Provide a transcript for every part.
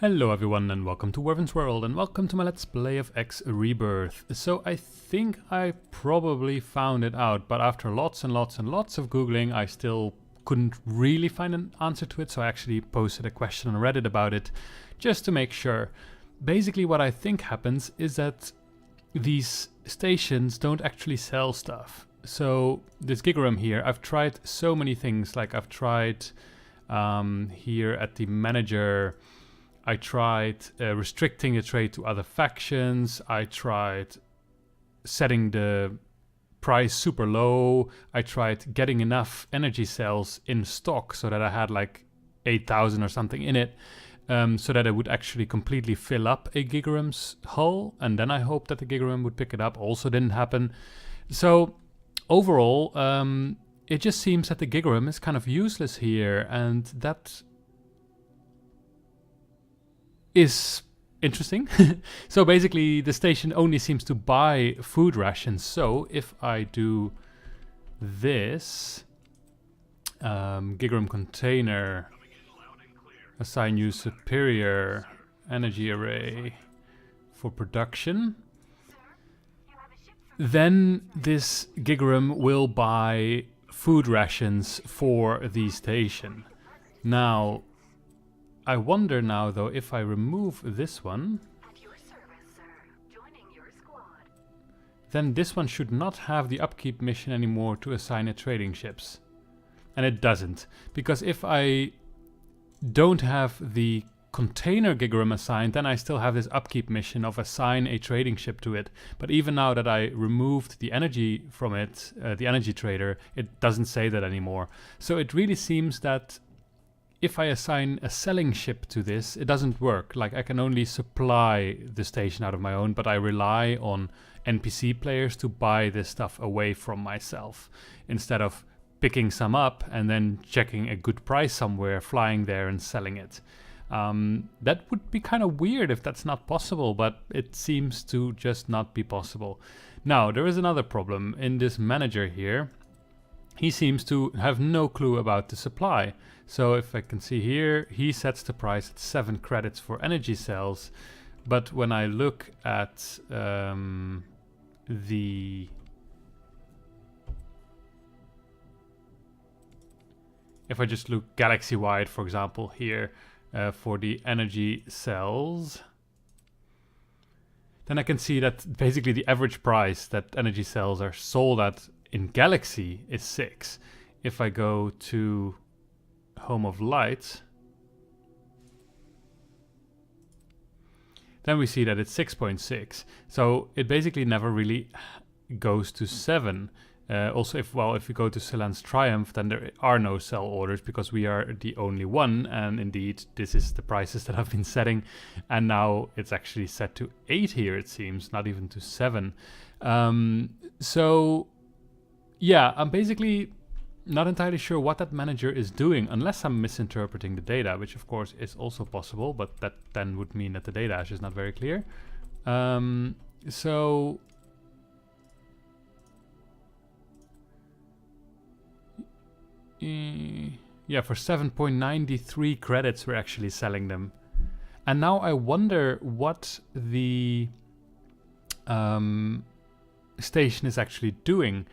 Hello everyone and welcome to Werven's World and welcome to my Let's Play of X Rebirth. So I think I probably found it out, but after lots and lots and lots of googling I still couldn't really find an answer to it, so I actually posted a question on Reddit about it just to make sure. Basically what I think happens is that these stations don't actually sell stuff. So this Gigarum here, I've tried so many things, like I've tried here at the manager, I tried restricting the trade to other factions, I tried setting the price super low, I tried getting enough energy cells in stock so that I had like 8,000 or something in it, so that it would actually completely fill up a Gigarum's hull, and then I hoped that the Gigarum would pick it up. Also didn't happen. So overall, it just seems that the Gigarum is kind of useless here, and that is interesting. So basically the station only seems to buy food rations. So if I do this, Gigarum container, assign you superior energy array for production, then this Gigarum will buy food rations for the station. Now I wonder now though, if I remove this one, then this one should not have the upkeep mission anymore to assign it trading ships. And it doesn't, because if I don't have the container Gigarum assigned, then I still have this upkeep mission of assign a trading ship to it. But even now that I removed the energy from it, the energy trader, it doesn't say that anymore. So it really seems that if I assign a selling ship to this, it doesn't work. Like, I can only supply the station out of my own, but I rely on NPC players to buy this stuff away from myself, instead of picking some up and then checking a good price somewhere, flying there and selling it. That would be kind of weird if that's not possible, but it seems to just not be possible. Now, there is another problem. In this manager here, he seems to have no clue about the supply. So if I can see here, he sets the price at 7 credits for energy cells. But when I look at if I just look galaxy-wide, for example, here for the energy cells, then I can see that basically the average price that energy cells are sold at in Galaxy is 6. If I go to Home of Light, then we see that it's 6.6. So it basically never really goes to 7. Also, if we go to Celan's Triumph, then there are no sell orders because we are the only one, and indeed this is the prices that I've been setting, and now it's actually set to 8 here, it seems, not even to 7. So yeah, I'm basically not entirely sure what that manager is doing, unless I'm misinterpreting the data, which of course is also possible, but that then would mean that the data is not very clear. So yeah, for 7.93 credits we're actually selling them. And now I wonder what the station is actually doing.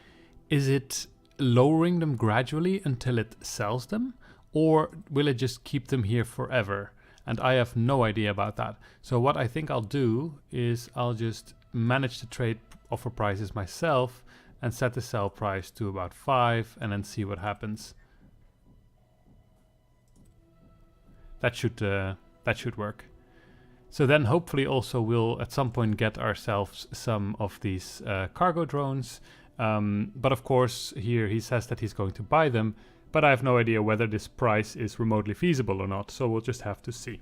Is it lowering them gradually until it sells them, or will it just keep them here forever? And I have no idea about that. So what I think I'll do is I'll just manage the trade offer prices myself and set the sell price to about 5 and then see what happens. That should work. So then hopefully also we'll at some point get ourselves some of these cargo drones. But of course here he says that he's going to buy them, but I have no idea whether this price is remotely feasible or not, so we'll just have to see.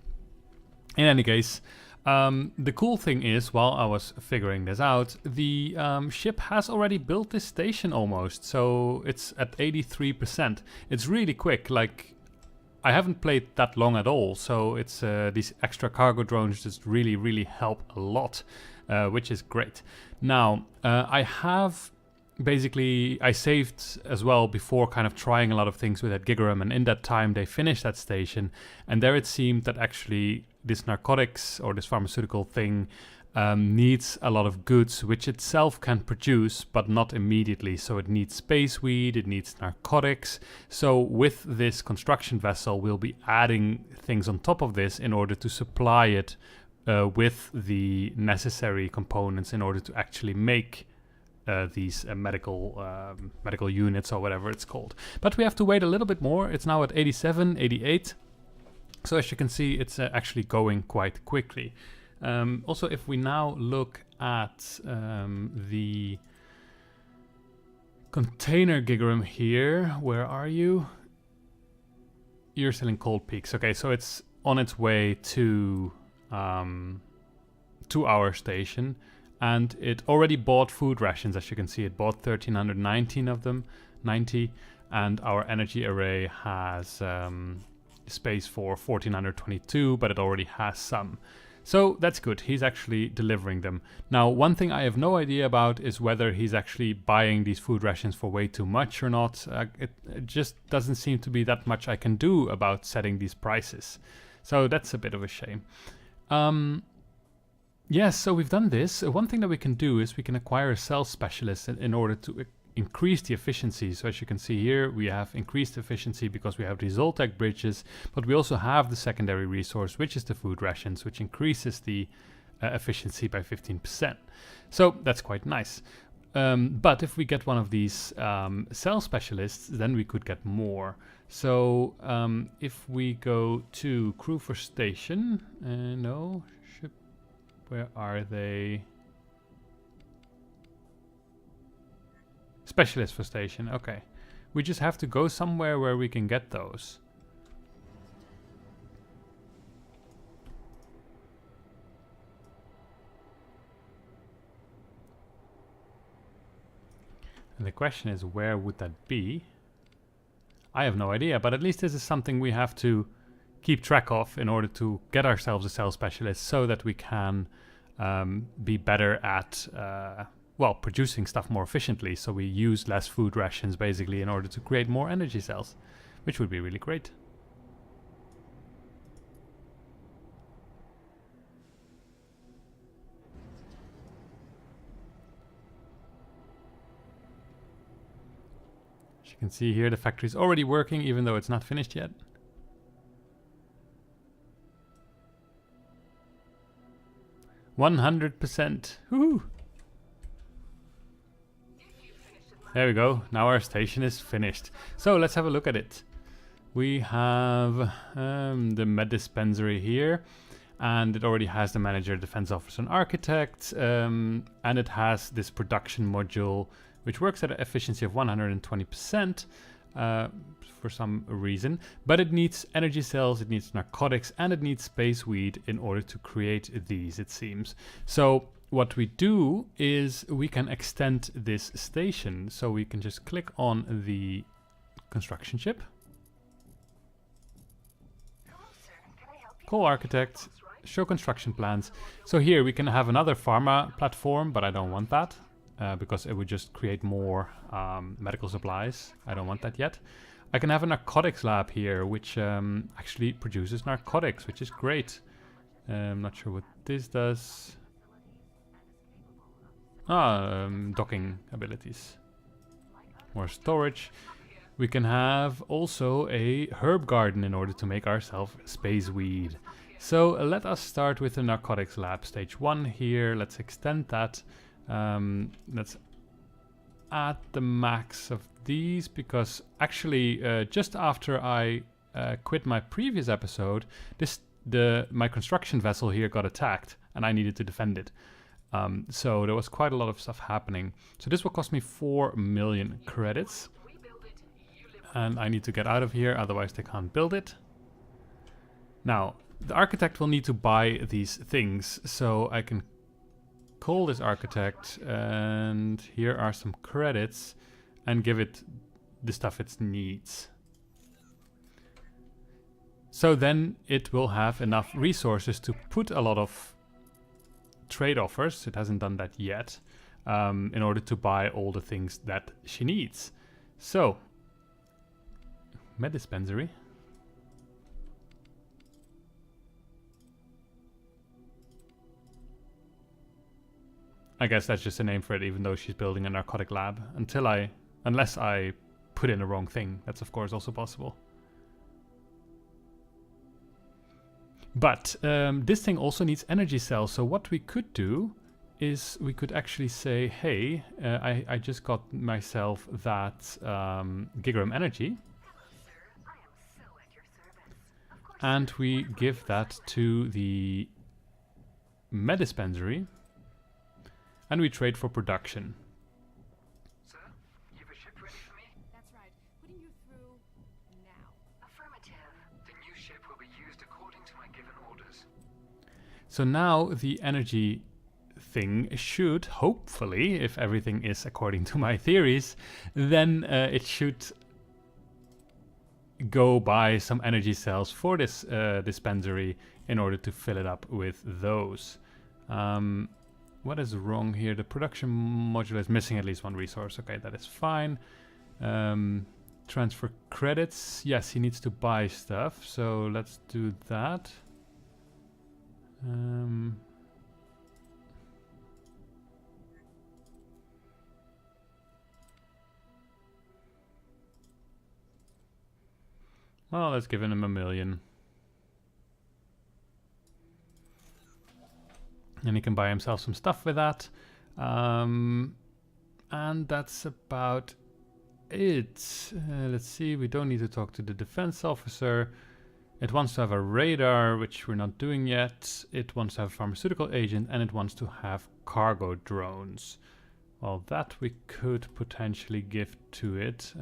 In any case, the cool thing is, while I was figuring this out, the ship has already built this station almost, so it's at 83%. It's really quick. Like, I haven't played that long at all, so it's these extra cargo drones just really help a lot, which is great. Now, I saved as well before kind of trying a lot of things with that Gigarum, and in that time they finished that station, and there it seemed that actually this narcotics or this pharmaceutical thing needs a lot of goods, which itself can produce, but not immediately. So it needs space weed, it needs narcotics. So with this construction vessel, we'll be adding things on top of this in order to supply it with the necessary components in order to actually make these medical units or whatever it's called. But we have to wait a little bit more. It's now at 87, 88. So as you can see, it's actually going quite quickly. Also, if we now look at the container gigarum here, where are you? You're still in Cold Peaks. Okay, so it's on its way to our station, and it already bought food rations. As you can see, it bought 1,319 of them, 90, and our energy array has space for 1,422, but it already has some. So that's good, he's actually delivering them. Now, one thing I have no idea about is whether he's actually buying these food rations for way too much or not. It just doesn't seem to be that much I can do about setting these prices. So that's a bit of a shame. Yes, so we've done this. One thing that we can do is we can acquire a sales specialist in order to increase the efficiency. So as you can see here, we have increased efficiency because we have these Zoltec bridges, but we also have the secondary resource, which is the food rations, which increases the efficiency by 15%. So that's quite nice. But if we get one of these sales specialists, then we could get more. So if we go to crew for station, no, ship, where are they? Specialist for station, okay. We just have to go somewhere where we can get those. And the question is, where would that be? I have no idea, but at least this is something we have to keep track of in order to get ourselves a sales specialist so that we can be better at well, producing stuff more efficiently, so we use less food rations basically in order to create more energy cells, which would be really great. As you can see here, the factory is already working even though it's not finished yet. %100%. Woohoo! There we go, now our station is finished. So let's have a look at it. We have the med dispensary here, and it already has the manager, defense officer, and architect, and it has this production module, which works at an efficiency of 120% for some reason, but it needs energy cells, it needs narcotics, and it needs space weed in order to create these, it seems. So what we do is we can extend this station. So we can just click on the construction chip. Call architect, show construction plans. So here we can have another pharma platform, but I don't want that because it would just create more medical supplies. I don't want that yet. I can have a narcotics lab here, which actually produces narcotics, which is great. I'm not sure what this does. Docking abilities. More storage. We can have also a herb garden in order to make ourselves space weed. So let us start with the narcotics lab, stage 1 here. Let's extend that. Let's add the max of these because actually just after I quit my previous episode, my construction vessel here got attacked and I needed to defend it. So there was quite a lot of stuff happening. So this will cost me 4 million credits. And I need to get out of here, otherwise they can't build it. Now, the architect will need to buy these things. So I can call this architect, and here are some credits, and give it the stuff it needs. So then it will have enough resources to put a lot of trade offers, it hasn't done that yet, in order to buy all the things that she needs. So, med dispensary. I guess that's just a name for it, even though she's building a narcotic lab. Unless I put in the wrong thing. That's of course also possible. But this thing also needs energy cells. So what we could do is we could actually say, hey, I just got myself that gigagram energy. And we give that to the medispensary. And we trade for production. Sir, you've a ship ready for me? That's right. Putting you through now. Affirmative. The new ship will be used according to my given orders. So now the energy thing should, hopefully, if everything is according to my theories, then it should go buy some energy cells for this dispensary in order to fill it up with those. What is wrong here? The production module is missing at least one resource. Okay, that is fine. Transfer credits. Yes, he needs to buy stuff. So let's do that. Well, let's give him $1 million. And he can buy himself some stuff with that. And that's about it. Let's see, we don't need to talk to the defense officer. It wants to have a radar, which we're not doing yet. It wants to have a pharmaceutical agent, and it wants to have cargo drones. Well, that we could potentially give to it.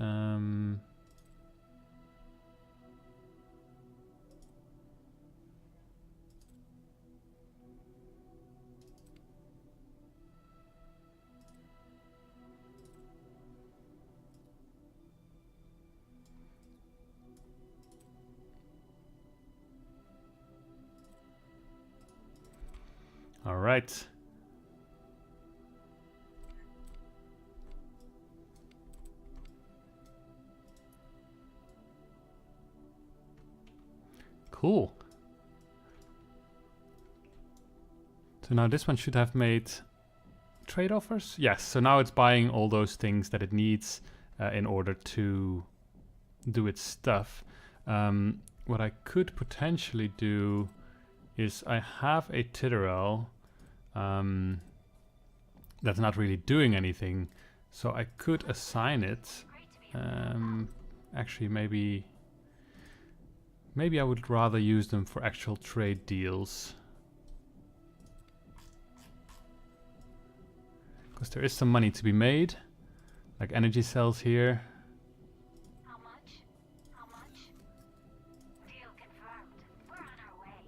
All right. Cool. So now this one should have made trade offers. Yes, so now it's buying all those things that it needs in order to do its stuff. What I could potentially do is I have a Titterel that's not really doing anything, so I could assign it. Actually, maybe I would rather use them for actual trade deals, because there is some money to be made, like energy cells here. How much? How much? Deal confirmed. We're on our way.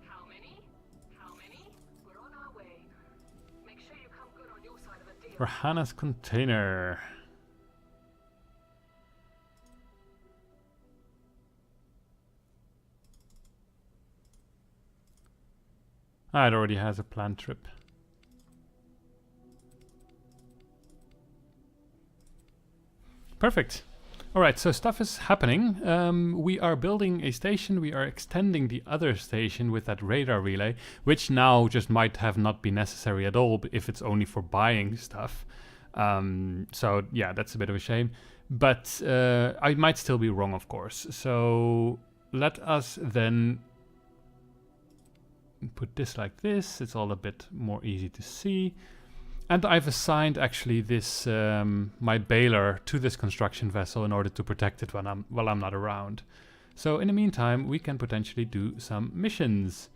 How many? How many? We're on our way. Make sure you come good on your side of the deal. For Hannah's container. Ah, it already has a planned trip. Perfect. All right, so stuff is happening. We are building a station. We are extending the other station with that radar relay, which now just might have not been necessary at all if it's only for buying stuff. So yeah, that's a bit of a shame. But I might still be wrong, of course. So let us then put this like this. It's all a bit more easy to see. And I've assigned actually this my bailer to this construction vessel in order to protect it while I'm not around. So in the meantime, we can potentially do some missions.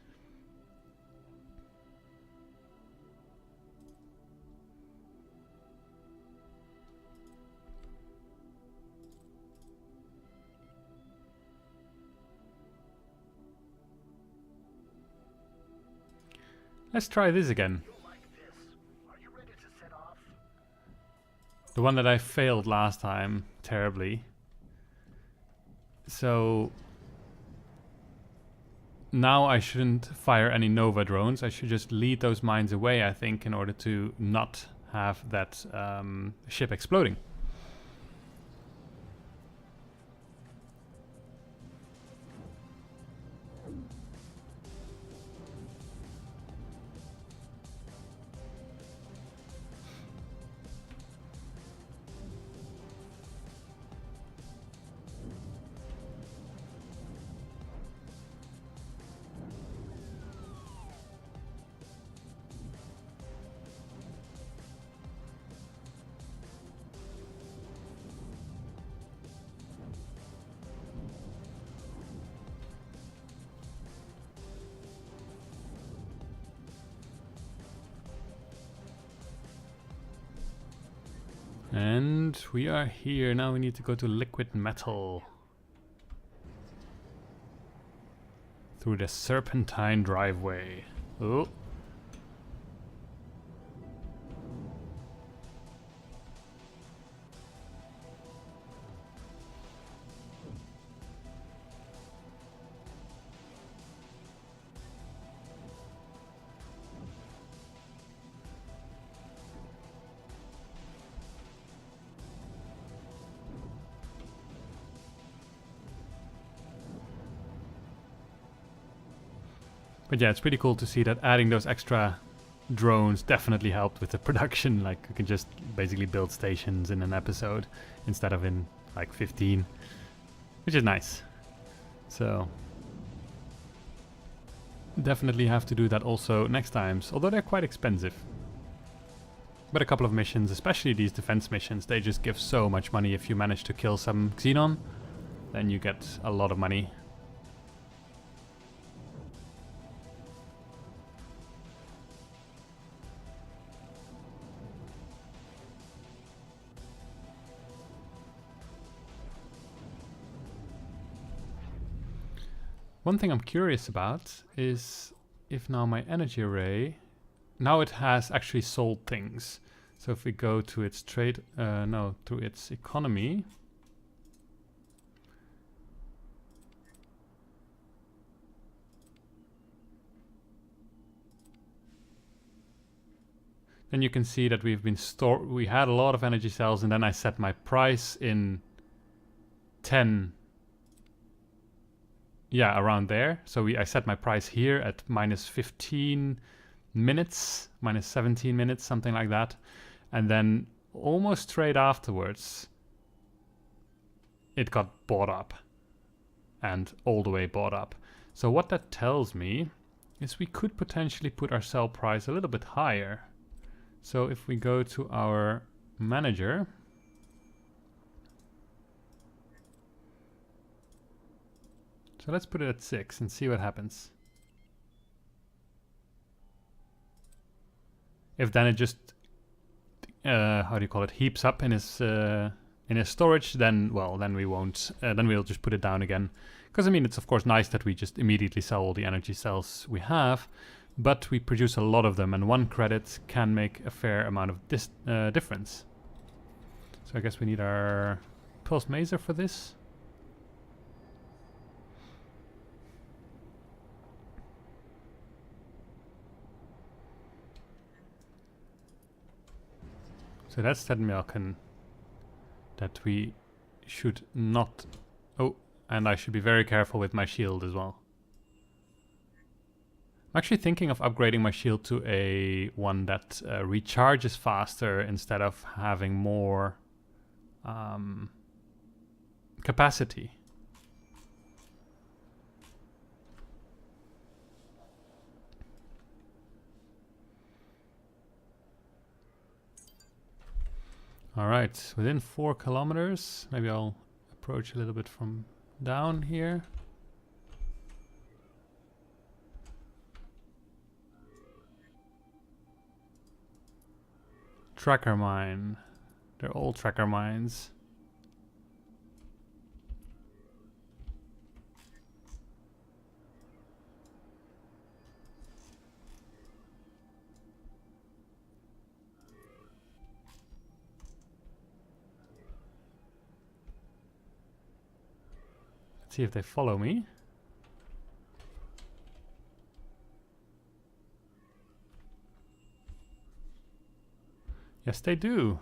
Let's try this again. The one that I failed last time terribly. So now I shouldn't fire any Nova drones. I should just lead those mines away, I think, in order to not have that ship exploding. And we are here. Now we need to go to liquid metal. Through the serpentine driveway. Oh. But yeah, it's pretty cool to see that adding those extra drones definitely helped with the production. Like, you can just basically build stations in an episode instead of in like 15, which is nice. So definitely have to do that also next times, although they're quite expensive. But a couple of missions, especially these defense missions, they just give so much money. If you manage to kill some Xenon, then you get a lot of money. One thing I'm curious about is if now my energy array, now it has actually sold things. So if we go to its trade, no, to its economy. Then you can see that we've been we had a lot of energy cells, and then I set my price in 10. Yeah, around there. So I set my price here at minus 15 minutes, minus 17 minutes, something like that. And then almost straight afterwards, it got bought up. And all the way bought up. So what that tells me is we could potentially put our sell price a little bit higher. So if we go to our manager, so let's put it at 6 and see what happens. If then it just, how do you call it, heaps up in his storage, then well, then we won't. Then we'll just put it down again. Because I mean, it's of course nice that we just immediately sell all the energy cells we have, but we produce a lot of them, and 1 credit can make a fair amount of difference. So I guess we need our pulse maser for this. So that's that Melken that we should not... Oh, and I should be very careful with my shield as well. I'm actually thinking of upgrading my shield to a one that recharges faster instead of having more capacity. All right, within 4 kilometers, maybe I'll approach a little bit from down here. Tracker mine. They're all tracker mines. See if they follow me. Yes, they do.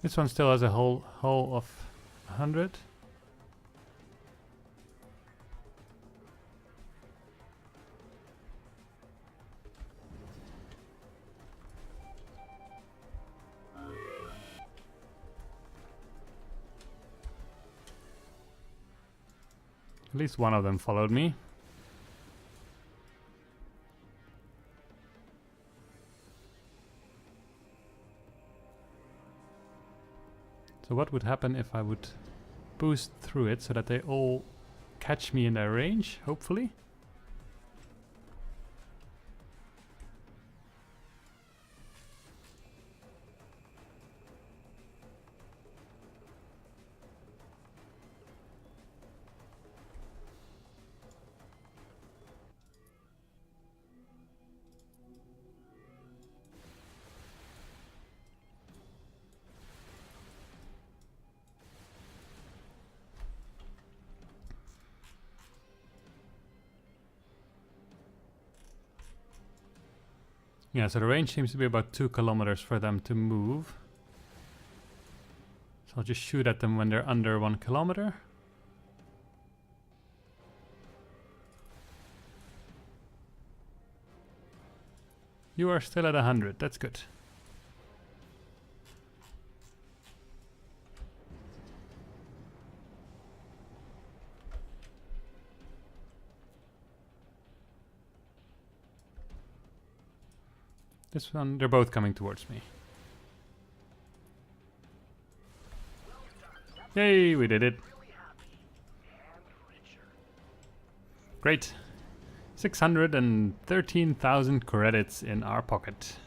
This one still has a hull of 100. At least one of them followed me. So what would happen if I would boost through it so that they all catch me in their range, hopefully? Yeah, so the range seems to be about 2 kilometers for them to move. So I'll just shoot at them when they're under 1 kilometer. You are still at 100, that's good. This one, they're both coming towards me. Yay, we did it. Great. 613,000 credits in our pocket.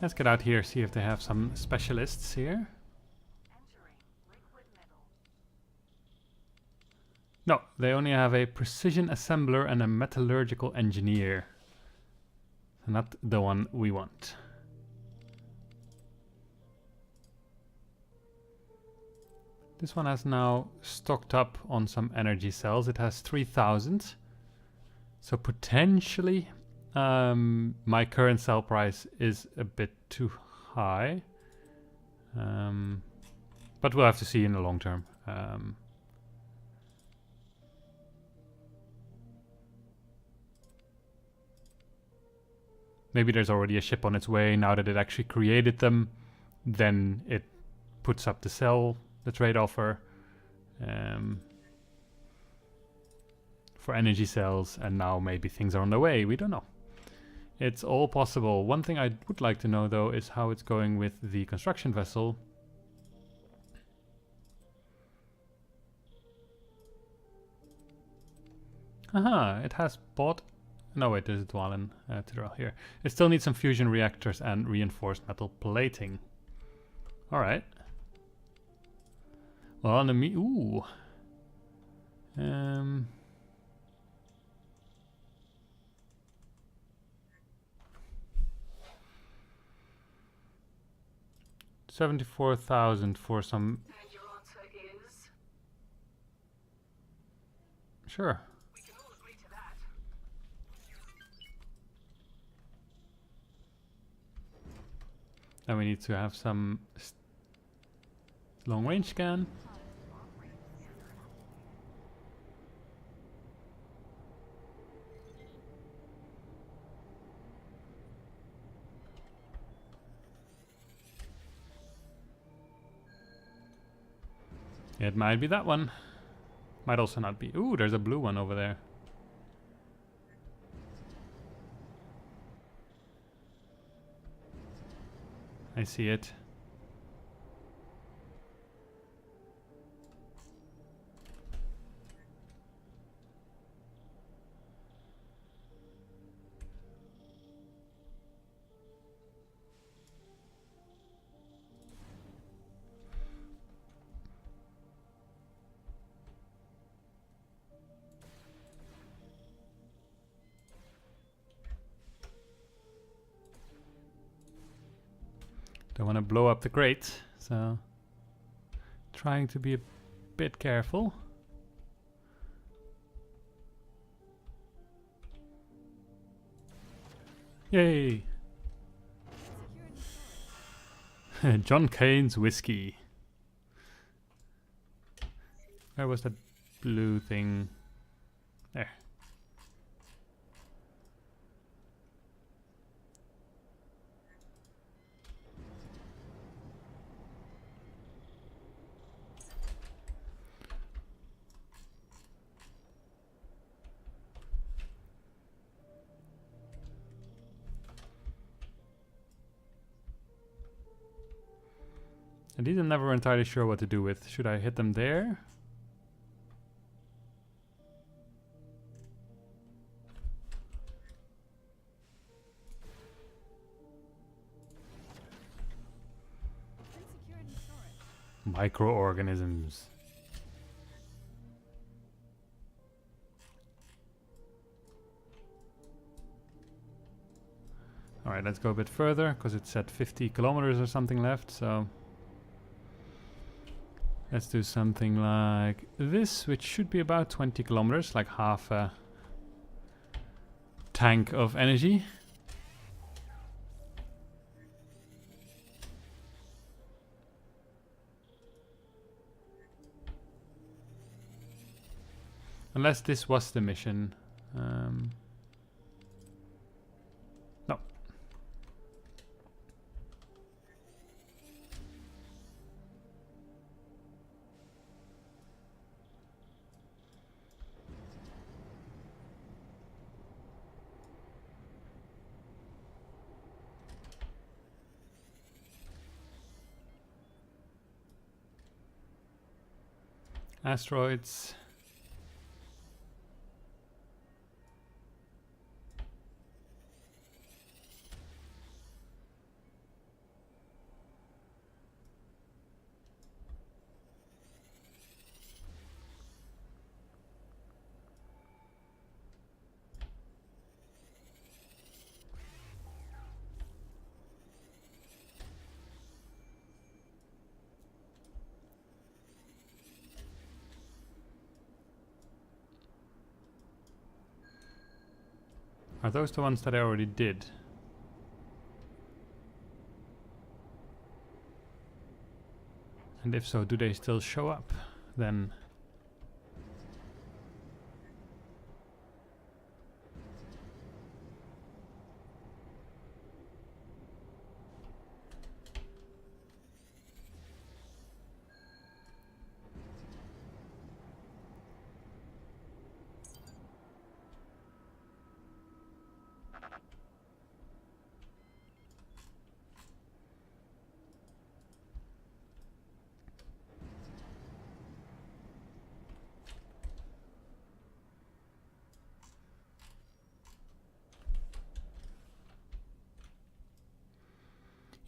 Let's get out here, see if they have some specialists here. No, they only have a precision assembler and a metallurgical engineer. Not the one we want. This one has now stocked up on some energy cells. It has 3,000. So potentially my current sell price is a bit too high. But we'll have to see in the long term. Maybe there's already a ship on its way. Now that it actually created them, then it puts up the trade offer for energy cells, and now maybe things are on the way. We don't know. It's all possible. One thing I would like to know though is how it's going with the construction vessel. Aha, it has bought. No, wait, there's a Dwalin Tidral here. It still needs some fusion reactors and reinforced metal plating. Alright. Well, on the ooh. 74,000 for some. And your answer is? Sure. We can all agree to that. Then we need to have some long range scan. It might be that one. Might also not be. Ooh, there's a blue one over there. I see it. Don't want to blow up the grate, so trying to be a bit careful. Yay! John Cain's whiskey. Where was that blue thing? There. And these I'm never entirely sure what to do with. Should I hit them there? Insecurity storage. Microorganisms. Alright, let's go a bit further, because it's at 50 kilometers or something left, so... Let's do something like this, which should be about 20 kilometers, like half a tank of energy. Unless this was the mission. No. Asteroids. Are those the ones that I already did? And if so, do they still show up then?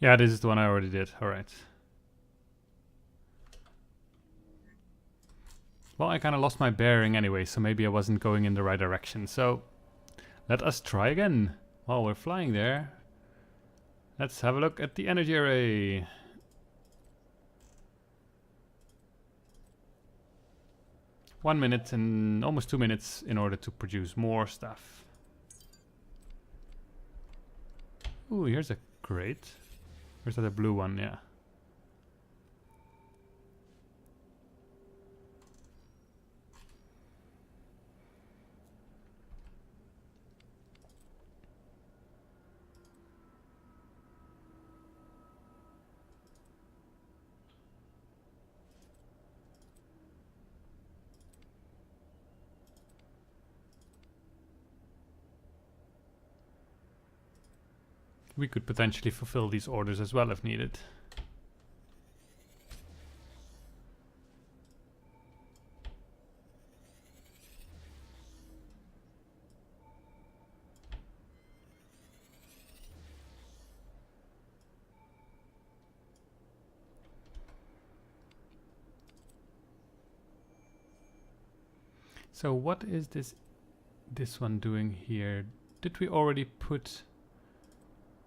Yeah, this is the one I already did. Alright. Well, I kind of lost my bearing anyway, so maybe I wasn't going in the right direction. So, let us try again. While we're flying there, let's have a look at the energy array. One minute and almost 2 minutes in order to produce more stuff. Ooh, here's a crate. Where's that, a blue one? Yeah. We could potentially fulfill these orders as well if needed. So what is this one doing here? Did we already put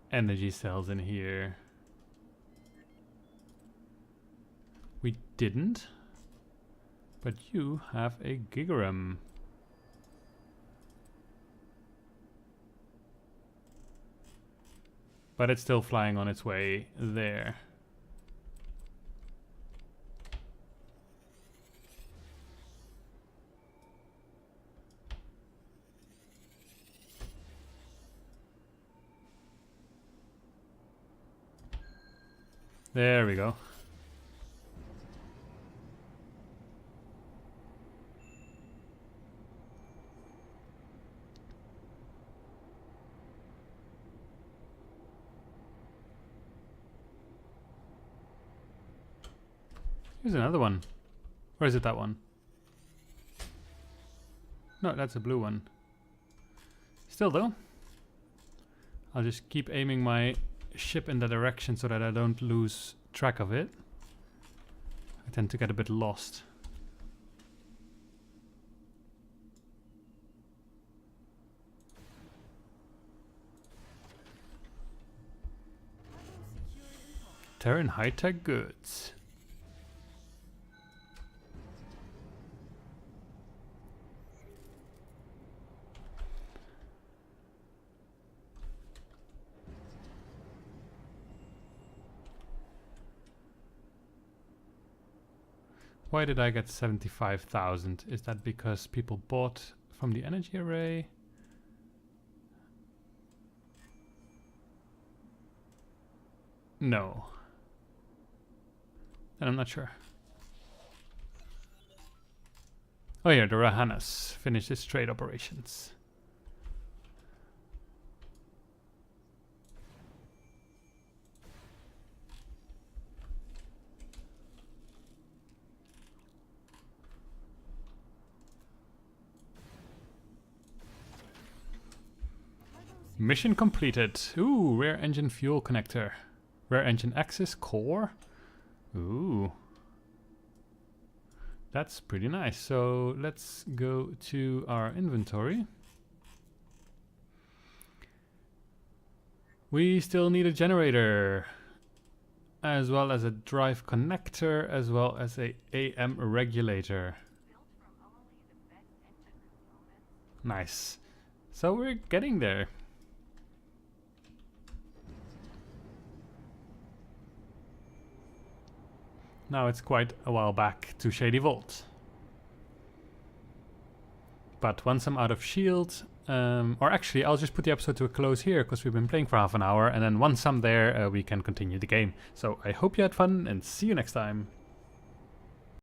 energy cells in here? We didn't, but you have a gigaram. But it's still flying on its way there. There we go. Here's another one. Or is it that one? No, that's a blue one. Still though, I'll just keep aiming my ship in that direction so that I don't lose track of it. I tend to get a bit lost. Terran high-tech goods. Why did I get 75,000? Is that because people bought from the energy array? No. And I'm not sure. Oh yeah, the Rahanas finished its trade operations. Mission completed. Ooh, rear engine fuel connector. Rear engine axis core. Ooh. That's pretty nice. So let's go to our inventory. We still need a generator, as well as a drive connector, as well as a AM regulator. Nice. So we're getting there. Now it's quite a while back to Shady Vault. But once I'm out of shield, or actually I'll just put the episode to a close here because we've been playing for half an hour, and then once I'm there we can continue the game. So I hope you had fun and see you next time.